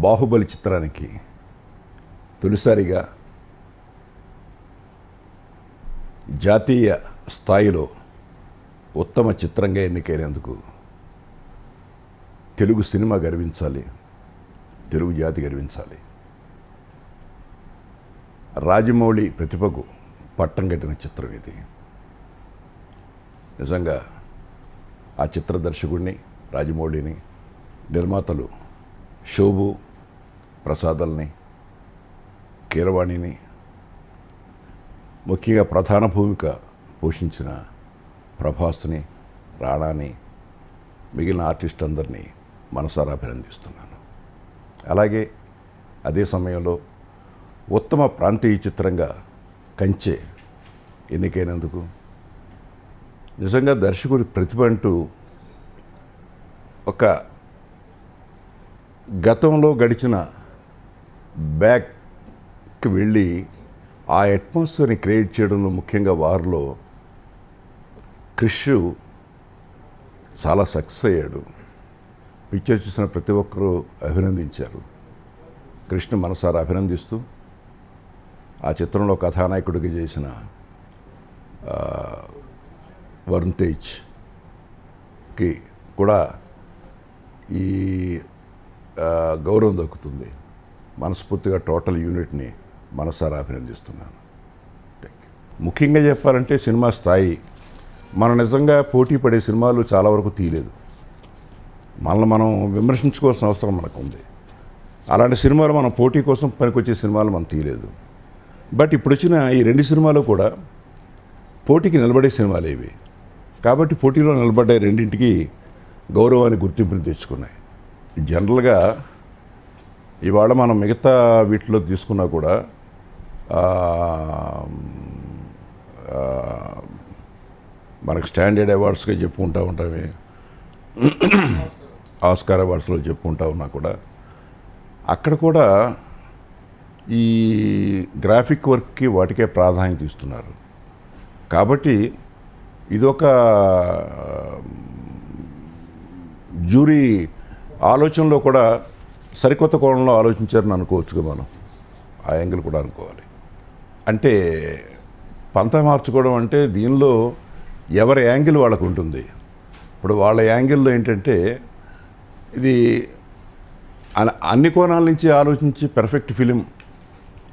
బాహుబలి చిత్రానికి తొలిసారిగా జాతీయ స్థాయిలో ఉత్తమ చిత్రంగా ఎన్నికైనందుకు తెలుగు సినిమా గర్వించాలి, తెలుగు జాతి గర్వించాలి. రాజమౌళి ప్రతిభకు పట్టం కట్టిన చిత్రం ఇది. నిజంగా ఆ చిత్ర దర్శకుడిని రాజమౌళిని, నిర్మాతలు శోభు ప్రసాదల్ని, కీరవాణిని, ముఖ్యంగా ప్రధాన భూమిక పోషించిన ప్రభాస్ని, రాణాని, మిగిలిన ఆర్టిస్ట్ అందరినీ మనసారా అభినందిస్తున్నాను. అలాగే అదే సమయంలో ఉత్తమ ప్రాంతీయ చిత్రంగా కంచె ఎన్నికైనందుకు నిజంగా దర్శకుడి ప్రతిభ అంటూ ఒక గతంలో గడిచిన బ్యాక్కి వెళ్ళి ఆ అట్మాస్ఫియర్ని క్రియేట్ చేయడంలో ముఖ్యంగా వారిలో క్రిష్ చాలా సక్సెస్ అయ్యాడు. పిక్చర్ చూసిన ప్రతి ఒక్కరూ అభినందించారు. కృష్ణ మనసారా అభినందిస్తూ ఆ చిత్రంలో కథానాయకుడికి చేసిన వరుణ్ తేజ్కి కూడా ఈ గౌరవం దక్కుతుంది. మనస్ఫూర్తిగా టోటల్ యూనిట్ని మనసారా అభినందిస్తున్నాను. Thank you. ముఖ్యంగా చెప్పాలంటే సినిమా స్థాయి మనం నిజంగా పోటీ పడే సినిమాలు చాలా వరకు తీయలేదు. మనల్ని మనం విమర్శించుకోవాల్సిన అవసరం మనకు ఉంది. అలాంటి సినిమాలు మనం పోటీ కోసం పనికొచ్చే సినిమాలు మనం తీయలేదు. బట్ ఇప్పుడు వచ్చిన ఈ రెండు సినిమాలు కూడా పోటీకి నిలబడే సినిమాలు ఇవి. కాబట్టి పోటీలో నిలబడ్డే రెండింటికి గౌరవాన్ని, గుర్తింపుని తెచ్చుకున్నాయి. జనరల్గా ఇవాళ మనం మిగతా వీటిలో తీసుకున్నా కూడా మనకు స్టాండర్డ్ అవార్డ్స్గా చెప్పుకుంటూ ఉంటామే, ఆస్కార్ అవార్డ్స్లో చెప్పుకుంటా ఉన్నా కూడా అక్కడ కూడా ఈ గ్రాఫిక్ వర్క్కి వాటికే ప్రాధాన్యత ఇస్తున్నారు. కాబట్టి ఇదొక జ్యూరీ ఆలోచనలో కూడా సరికొత్త కోణంలో ఆలోచించారని అనుకోవచ్చుగా మనం. ఆ యాంగిల్ కూడా అనుకోవాలి. అంటే పంత మార్చుకోవడం అంటే దీనిలో ఎవరి యాంగిల్ వాళ్ళకు ఉంటుంది. ఇప్పుడు వాళ్ళ యాంగిల్లో ఏంటంటే ఇది అన్ని కోణాల నుంచి ఆలోచించి పెర్ఫెక్ట్ ఫిలిం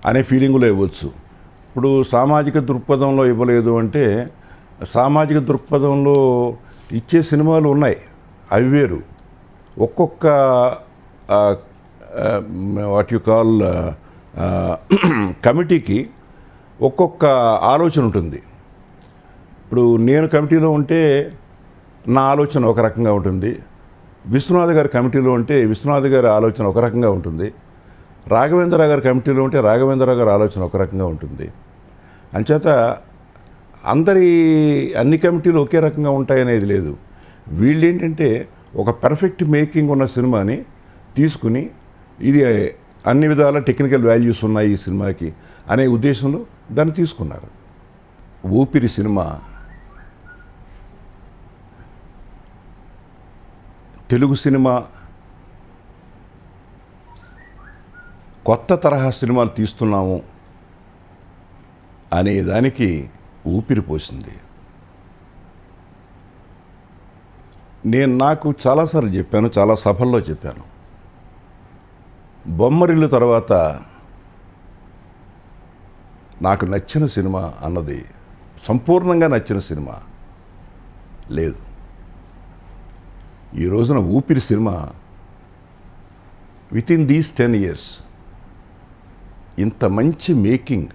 అనే ఫీలింగ్లో ఇవ్వచ్చు. ఇప్పుడు సామాజిక దృక్పథంలో ఇవ్వలేదు అంటే సామాజిక దృక్పథంలో ఇచ్చే సినిమాలు ఉన్నాయి, అవి వేరు. ఒక్కొక్క వాట్ యు కాల్ కమిటీకి ఒక్కొక్క ఆలోచన ఉంటుంది. ఇప్పుడు నేను కమిటీలో ఉంటే నా ఆలోచన ఒక రకంగా ఉంటుంది, విశ్వనాథ్ గారి కమిటీలో ఉంటే విశ్వనాథ్ గారి ఆలోచన ఒక రకంగా ఉంటుంది, రాఘవేంద్రరావు గారి కమిటీలో ఉంటే రాఘవేంద్రరావు గారి ఆలోచన ఒక రకంగా ఉంటుంది. అంచేత అన్ని కమిటీలు ఒకే రకంగా ఉంటాయనేది లేదు. వీళ్ళు ఏంటంటే ఒక పర్ఫెక్ట్ మేకింగ్ ఉన్న సినిమాని తీసుకుని ఇది అన్ని విధాల టెక్నికల్ వాల్యూస్ ఉన్నాయి ఈ సినిమాకి అనే ఉద్దేశంలో దాన్ని తీసుకున్నారు. ఊపిరి సినిమా తెలుగు సినిమా కొత్త తరహా సినిమాలు తీస్తున్నాము అనే దానికి ఊపిరి పోసింది. నాకు చాలాసార్లు చెప్పాను, చాలా సభల్లో చెప్పాను, బొమ్మరిల్లు తర్వాత నాకు నచ్చిన సినిమా అన్నది, సంపూర్ణంగా నచ్చిన సినిమా లేదు. ఈ రోజున ఊపిరి సినిమా వితిన్ దీస్ 10 years ఇంత మంచి మేకింగ్,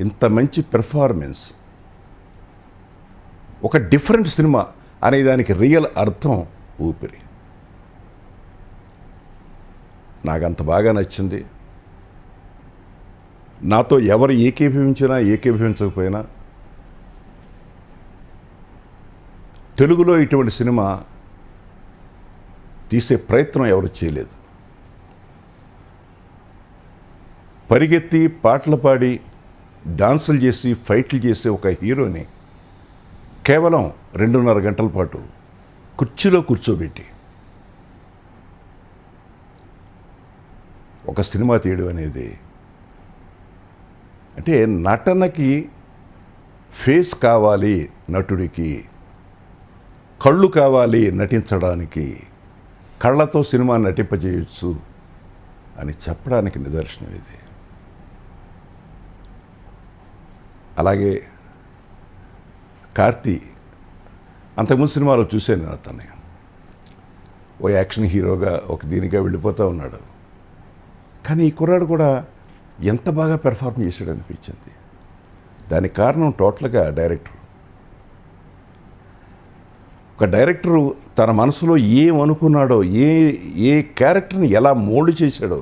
ఇంత మంచి పెర్ఫార్మెన్స్, ఒక డిఫరెంట్ సినిమా అనే దానికి రియల్ అర్థం ఊపిరి. నాకంత బాగా నచ్చింది. నాతో ఎవరు ఏకీభవించినా ఏకీభవించకపోయినా తెలుగులో ఇటువంటి సినిమా తీసే ప్రయత్నం ఎవరు చేయలేదు. పరిగెత్తి పాటలు పాడి డాన్సులు చేసి ఫైట్లు చేసే ఒక హీరోని కేవలం 2.5 గంటల పాటు కుర్చీలో కూర్చోబెట్టి ఒక సినిమా తీయడం అనేది అంటే నటనకి ఫేస్ కావాలి, నటుడికి కళ్ళు కావాలి నటించడానికి, కళ్ళతో సినిమా నటింపజేయచ్చు అని చెప్పడానికి నిదర్శనం ఇది. అలాగే కార్తీ అంతకుముందు సినిమాలో చూశాను నేను అతన్ని, ఓ యాక్షన్ హీరోగా ఒక దీనిగా వెళ్ళిపోతూ ఉన్నాడు. కానీ ఈ కుర్రాడు కూడా ఎంత బాగా పెర్ఫార్మ్ చేశాడు అనిపించింది. దానికి కారణం టోటల్గా డైరెక్టర్. ఒక డైరెక్టరు తన మనసులో ఏమనుకున్నాడో, ఏ క్యారెక్టర్ని ఎలా మోల్డ్ చేశాడో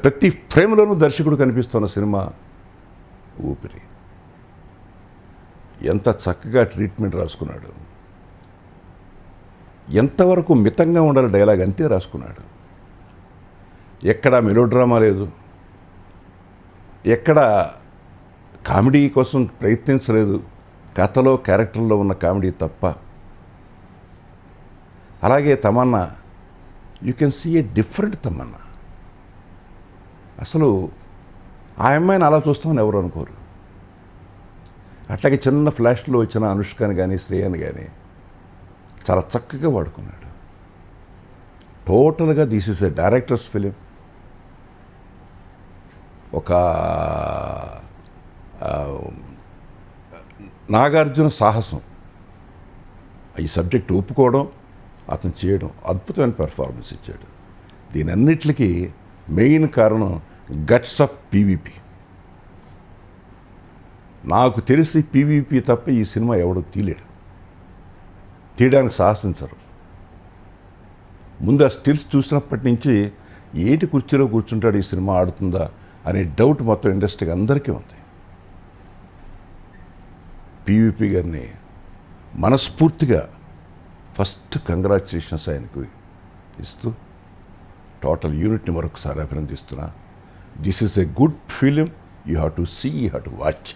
ప్రతి ఫ్రేమ్లోనూ దర్శకుడు కనిపిస్తున్న సినిమా ఊపిరి. ఎంత చక్కగా ట్రీట్మెంట్ రాసుకున్నాడు, ఎంతవరకు మితంగా ఉండాలి డైలాగ్ అంతే రాసుకున్నాడు. ఎక్కడా మెలోడ్రామా లేదు, ఎక్కడ కామెడీ కోసం ప్రయత్నించలేదు, కథలో క్యారెక్టర్లో ఉన్న కామెడీ తప్ప. అలాగే Tamannaah, you can see a different Tamannaah. అసలు ఆ అమ్మాయిని అలా చూస్తామని ఎవరు అనుకోరు. అట్లాగే చిన్న ఫ్లాష్లో వచ్చిన అనుష్కని కానీ శ్రేయని కానీ చాలా చక్కగా వాడుకున్నాడు. టోటల్గా this is a directors film. ఒక నాగార్జున సాహసం, ఈ సబ్జెక్ట్ ఒప్పుకోవడం, అతను చేయడం, అద్భుతమైన పెర్ఫార్మెన్స్ ఇచ్చాడు. దీని అన్నిటికీ మెయిన్ కారణం గట్స్ ఆఫ్ పీవీపీ. నాకు తెలిసి పీవీపీ తప్ప ఈ సినిమా ఎవడో తీయడానికి సాహసించరు. ముందు ఆ స్టిల్స్ చూసినప్పటి నుంచి ఏటి కుర్చీలో కూర్చుంటాడు, ఈ సినిమా ఆడుతుందా అనే డౌట్ మొత్తం ఇండస్ట్రీకి అందరికీ ఉంది. పీవీపీ గారిని మనస్ఫూర్తిగా ఫస్ట్ కంగ్రాచులేషన్స్ ఆయనకు ఇస్తూ టోటల్ యూనిట్ని మరొకసారి అభినందిస్తున్నా. This is a good film. You have to see, you have to watch.